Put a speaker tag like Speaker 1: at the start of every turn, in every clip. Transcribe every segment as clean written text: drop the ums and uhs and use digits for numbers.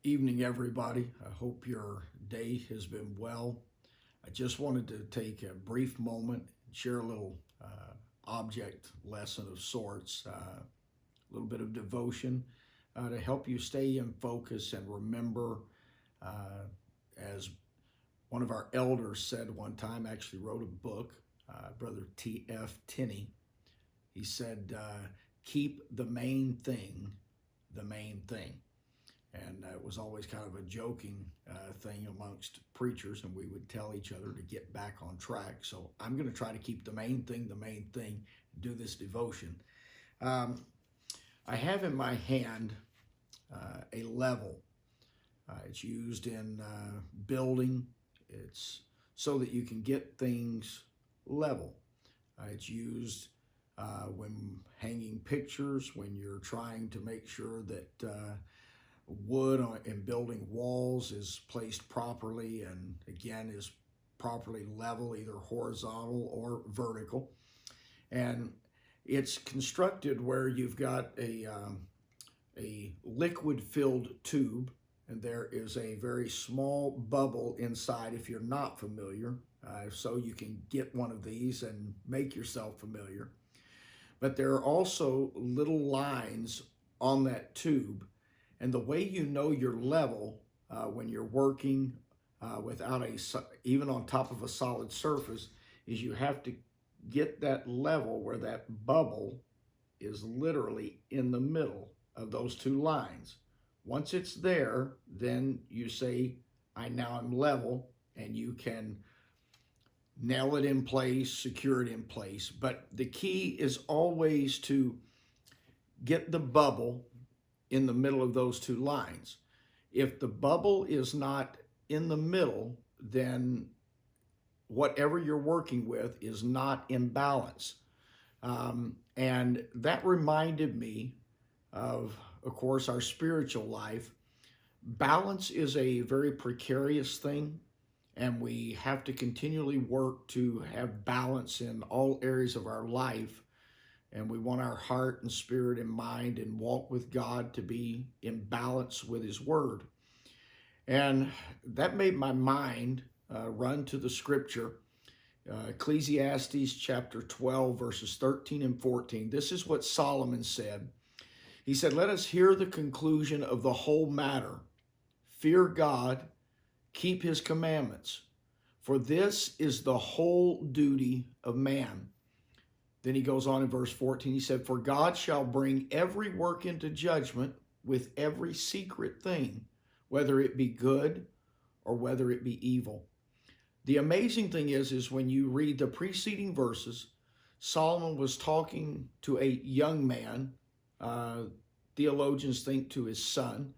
Speaker 1: Evening, everybody. I hope your day has been well. I just wanted to take a brief moment and share a little object lesson of sorts, a little bit of devotion to help you stay in focus and remember, as one of our elders said one time, actually wrote a book, Brother T.F. Tinney. He said, keep the main thing the main thing. And it was always kind of a joking thing amongst preachers, and we would tell each other to get back on track. So I'm going to try to keep the main thing, do this devotion. I have in my hand a level. It's used in building. It's so that you can get things level. It's used when hanging pictures, when you're trying to make sure that wood in building walls is placed properly and again is properly level, either horizontal or vertical. And it's constructed where you've got a liquid filled tube, and there is a very small bubble inside if you're not familiar. So you can get one of these and make yourself familiar. But there are also little lines on that tube. And the way you know your level when you're working even on top of a solid surface, is you have to get that level where that bubble is literally in the middle of those two lines. Once it's there, then you say, now I'm level, and you can nail it in place, secure it in place. But the key is always to get the bubble in the middle of those two lines. If the bubble is not in the middle, then whatever you're working with is not in balance. And that reminded me of course, our spiritual life. Balance is a very precarious thing, and we have to continually work to have balance in all areas of our life. And we want our heart and spirit and mind and walk with God to be in balance with His Word. And that made my mind run to the scripture, Ecclesiastes chapter 12, verses 13 and 14. This is what Solomon said. He said, "Let us hear the conclusion of the whole matter. Fear God, keep His commandments, for this is the whole duty of man." Then he goes on in verse 14, he said, "For God shall bring every work into judgment with every secret thing, whether it be good or whether it be evil." The amazing thing is when you read the preceding verses, Solomon was talking to a young man, theologians think to his son,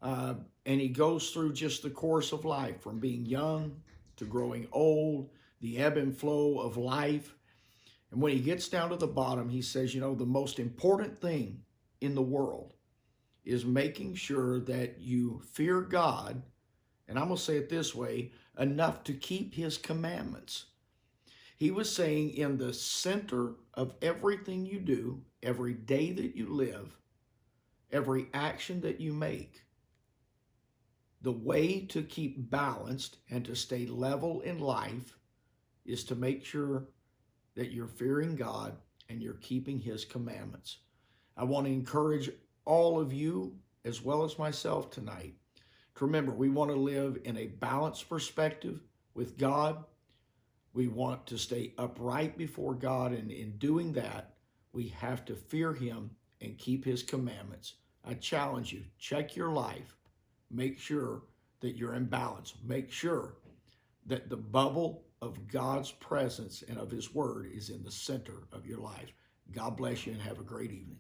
Speaker 1: and he goes through just the course of life, from being young to growing old, the ebb and flow of life. And when he gets down to the bottom, he says, the most important thing in the world is making sure that you fear God, and I'm going to say it this way, enough to keep His commandments. He was saying in the center of everything you do, every day that you live, every action that you make, the way to keep balanced and to stay level in life is to make sure that you're fearing God and you're keeping His commandments. I want to encourage all of you, as well as myself tonight, to remember we want to live in a balanced perspective with God. We want to stay upright before God, and in doing that, we have to fear Him and keep His commandments. I challenge you, check your life. Make sure that you're in balance. Make sure that the bubble of God's presence and of His Word is in the center of your life. God bless you and have a great evening.